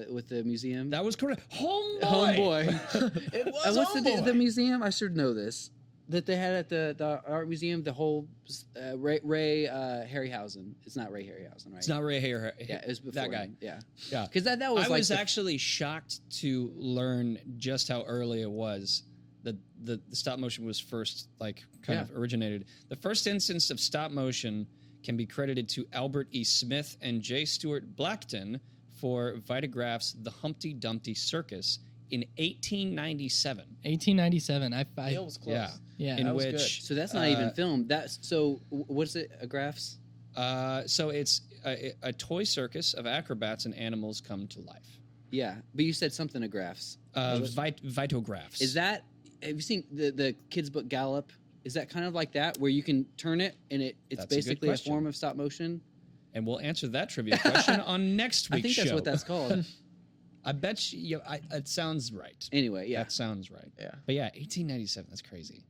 With the museum. That was correct. Homeboy. Homeboy. It was What's Homeboy. the museum? I should know this. That they had at the art museum, the whole Ray Harryhausen. It's not Ray Harryhausen, right? It's not Ray Hair. Yeah, it was before that guy. him. Yeah, Yeah. because that was I like was actually shocked to learn just how early it was that the stop motion was first kind of originated. The first instance of stop motion can be credited to Albert E. Smith and J. Stuart Blackton for Vitagraph's The Humpty Dumpty Circus in 1897. 1897. I Neil was close. Yeah. yeah. In that was which good. So that's not even filmed. That's so. What's it? Graphs? so it's a toy circus of acrobats and animals come to life. Yeah, but you said something of graphs. Vitographs. Is that? Have you seen the kids' book Gallop? Is that kind of like that, where you can turn it and it's That's a good basically a question. form of stop motion? And we'll answer that trivia question on next I week's think that's show. what that's called. I bet you. It sounds right. Anyway, yeah. That sounds right. Yeah. But yeah, 1897. That's crazy.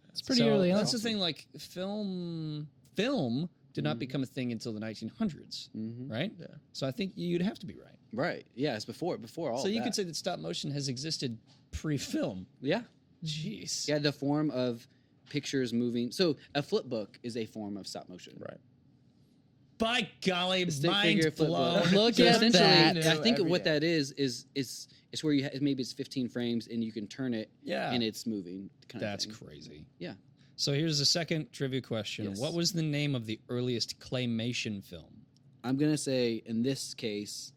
It's pretty early on. That's the thing. Like film did not become a thing until the 1900s, right? Yeah. So I think you'd have to be right. Right. Yeah, it's before all. So of you that. could say that stop motion has existed pre-film. Yeah. Jeez. Yeah, the form of pictures moving. So a flip book is a form of stop motion. Right. By golly, Stick mind figure flip blown. book. Look So at essentially, that. I think Every what day. that is it's where you maybe it's 15 frames and you can turn it Yeah. and it's moving. That's of thing. crazy. Yeah. So here's the second trivia question. Yes. What was the name of the earliest claymation film? I'm gonna say in this case,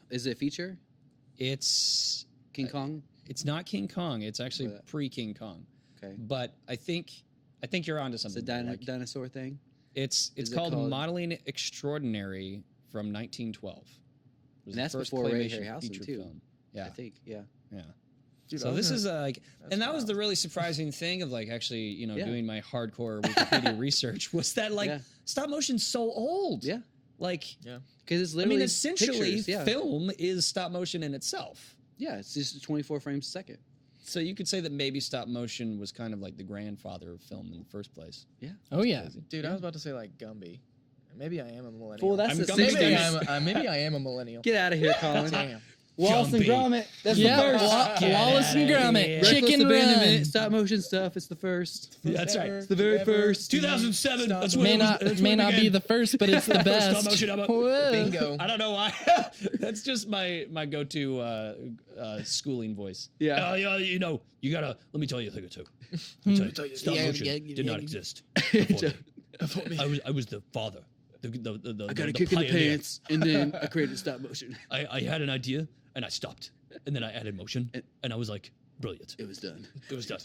is it a feature? It's King Kong. It's not King Kong. It's actually What? pre-King Kong. Okay. But I think you're onto It's a something. Like, dinosaur thing. it's is it called called- Modeling Extraordinary from 1912. It was And the that's first before Ray claymation Harryhausen, feature too. film. Yeah, I think. Yeah. yeah. Dude, So I this was is like, That's and that was wild. the really surprising thing of like actually, Yeah. doing my hardcore Wikipedia research was that like Yeah. stop motion's so old. Yeah. Like, Because it's I literally mean, essentially, pictures. Yeah. film is stop motion in itself. Yeah. It's just 24 frames a second. So you could say that maybe stop motion was kind of like the grandfather of film in the first place. Yeah. Oh yeah. Crazy. Dude, I was about to say like Gumby. Maybe I am a millennial. Fool, that's I'm the Gumby maybe 60s. maybe I am a millennial. Get out of here, Colin. Damn. Wallace and Gromit. That's the first. Wallace and Gromit. Reckless Chicken Abandonment, Run. stop motion stuff. It's the first. That's right. It's the very first. 2007. That's when May it was- not that's may when it not be began. the first, but it's the best. Stop motion, Whoa. Bingo. I don't know why. That's just my go-to schooling voice. Yeah. Yeah, you know, you gotta. Let me tell you a thing or two. Let me tell you, stop motion did not exist. before me. I was the father. I got a the kick in the pioneer. pants, and then I created stop motion. I had an idea, and I stopped, and then I added motion, and I was like, brilliant. It was done. It was done.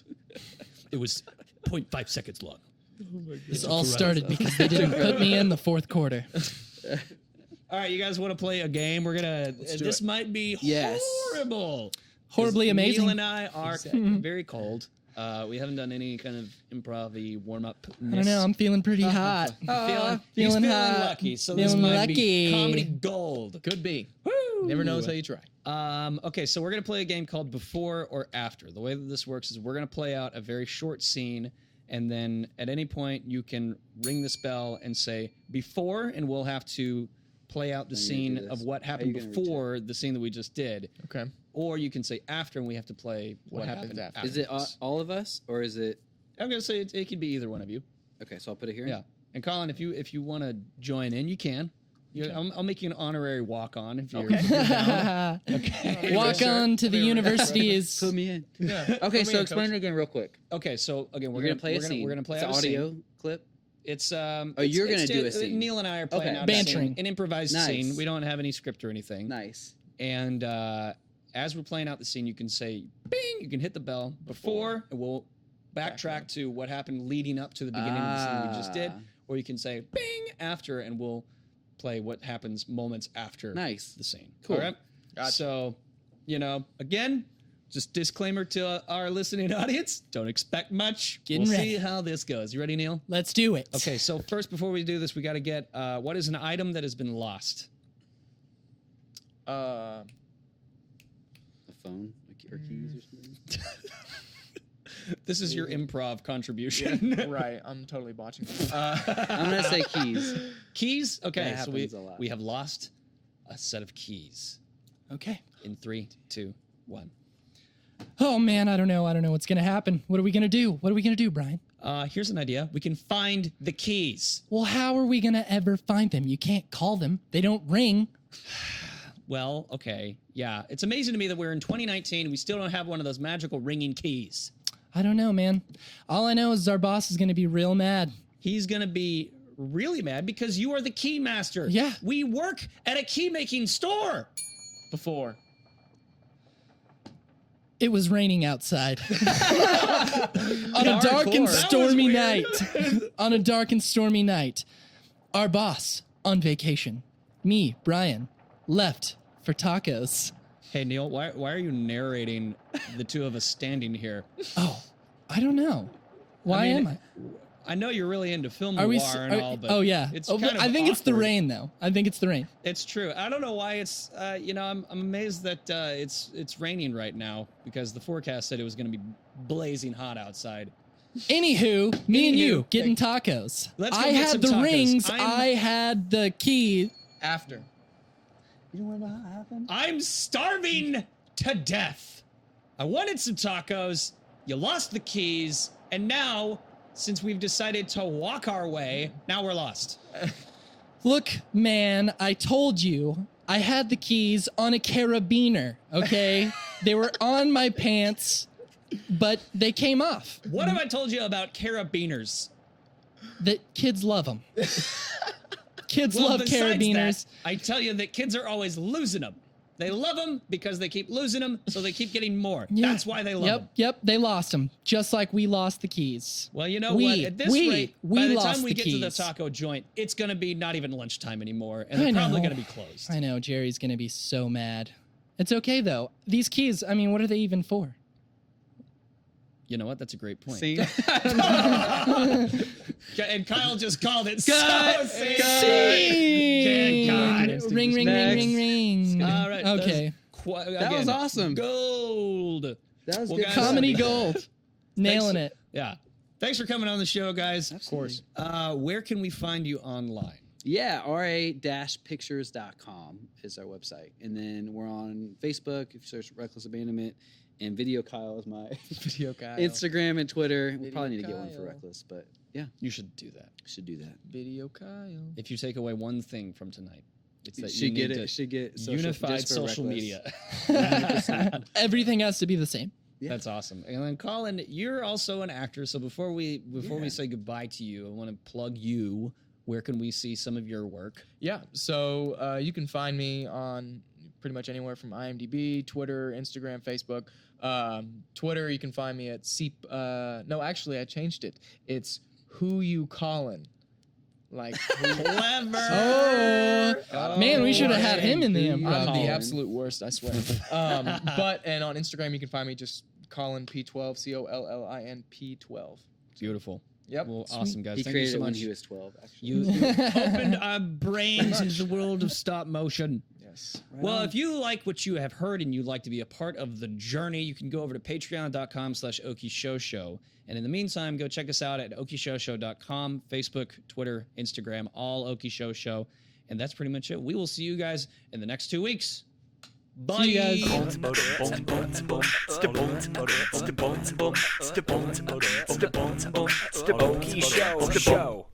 It was 0.5 seconds long. This all started because they didn't put me in the fourth quarter. All right, you guys want to play a game? We're gonna. This might be horrible. Horribly amazing. Neil and I are very cold. We haven't done any kind of improv-y warm-up. I don't know. I'm feeling pretty hot. He's feeling feeling hot. lucky. So this Feeling might lucky. be comedy gold. Could be. Woo! Never knows how you try. Okay, so we're gonna play a game called Before or After. The way that this works is we're gonna play out a very short scene, and then at any point you can ring this bell and say before, and we'll have to play out the scene of what happened before the scene that we just did. Okay. Or you can say after, and we have to play what happened after. Is it all of us, or is it? I'm gonna say it could be either one of you. Okay, so I'll put it here. Yeah. And Colin, if you want to join in, you can. I'll make you an honorary walk-on if you're, if you're down. Okay. Walk on to the universities. Put me in. Yeah. Okay, so explain it again real quick. Okay, so again, We're gonna play a scene. We're gonna play it's out an a audio scene. clip. It's you're gonna do a scene. Neil and I are playing Okay. out a Bantering. scene, an improvised Nice. scene. We don't have any script or anything. Nice. And as we're playing out the scene, you can say "bing." You can hit the bell before, and we'll backtrack to what happened leading up to the beginning of the scene we just did. Or you can say "bing" after, and we'll play what happens moments after the scene. Cool. All right. Gotcha. So, again, just disclaimer to our listening audience: don't expect much. Getting we'll ready. see how this goes. You ready, Neil? Let's do it. Okay. So first, before we do this, we got to get what is an item that has been lost. Uh, A phone, or keys, or something. This is your improv contribution. right. I'm totally botching. I'm gonna say keys. Keys? Okay, That so happens a lot. we have lost a set of keys. Okay. In 3, 2, 1. Oh man, I don't know what's gonna happen. What are we gonna do? What are we gonna do, Brian? Here's an idea. We can find the keys. Well, how are we gonna ever find them? You can't call them. They don't ring. Well, okay. Yeah, it's amazing to me that we're in 2019 and we still don't have one of those magical ringing keys. I don't know, man. All I know is our boss is gonna be real mad. He's going to be really mad because you are the key master. Yeah. We work at a key making store. Before. It was raining outside. On a dark and That was stormy weird. night. On a dark and stormy night. Our boss, on vacation. Me, Brian, left for tacos. Hey, Neil, why are you narrating the two of us standing here? Oh, I don't know. Why am I? I know you're really into film Are we? noir and all, but Oh yeah. it's Oh, kind of I think it's the awkward. rain, though. I think it's the rain. It's true. I don't know why it's. I'm amazed that it's raining right now because the forecast said it was going to be blazing hot outside. Anywho, me and Anywho, you getting tacos. Let's go I get had some the tacos. rings. I had the key. After. You know what happened? I'm starving to death. I wanted some tacos. You lost the keys, and now, since we've decided to walk our way, now we're lost. Look, man, I told you I had the keys on a carabiner, okay? They were on my pants, but they came off. What have I told you about carabiners? That kids love them. Kids Well, love besides carabiners. that, I tell you that kids are always losing them. They love them because they keep losing them, so they keep getting more. Yeah. That's why they love them. Yep, they lost them, just like we lost the keys. Well, you know what? At this rate, we by the lost time we the get to the keys. taco joint, it's going to be not even lunchtime anymore, and they're I probably know. going to be closed. I know, Jerry's gonna be so mad. It's okay, though. These keys, I mean, what are they even for? You know what? That's a great point. See? And Kyle just called it. Cut! So Scene! God. Ring, ring, Next. ring, ring, ring. All right. Okay. That was awesome. Gold. That was Well, good. guys, Comedy gold. Nailing it. Yeah. Thanks for coming on the show, guys. Of course. Where can we find you online? Yeah, ra-pictures.com is our website. And then we're on Facebook. If you search Reckless Abandonment. And Video Kyle is my Video Kyle. Instagram and Twitter. We Video probably need to get one for Kyle. Reckless, but yeah, You should do that. should do that. Video Kyle. If you take away one thing from tonight, it's that Should you get need it. to Should get unified just for social Reckless. media. 100%. Everything has to be the same. Yeah. That's awesome. And then Collin, you're also an actor. So before we say goodbye to you, I want to plug you. Where can we see some of your work? Yeah, so you can find me on pretty much anywhere from IMDb, Twitter, Instagram, Facebook. Twitter, you can find me at no, actually, I changed it. It's Who You Collin. Like, Clever. Man, we should have had him in the I'm improv. the absolute worst, I swear. And on Instagram, you can find me just Collin P12, Collin P12. Beautiful. Yep. Well, awesome, guys. He Thank you created so it when much. he was 12, actually. You opened our brains into the world of stop motion. Yes. Well, if you like what you have heard and you'd like to be a part of the journey, you can go over to patreon.com/OkieShowShow. And in the meantime, go check us out at OkieShowShow.com, Facebook, Twitter, Instagram, all Okie Show Show. And that's pretty much it. We will see you guys in the next 2 weeks. Bye. See you guys. Okie Show.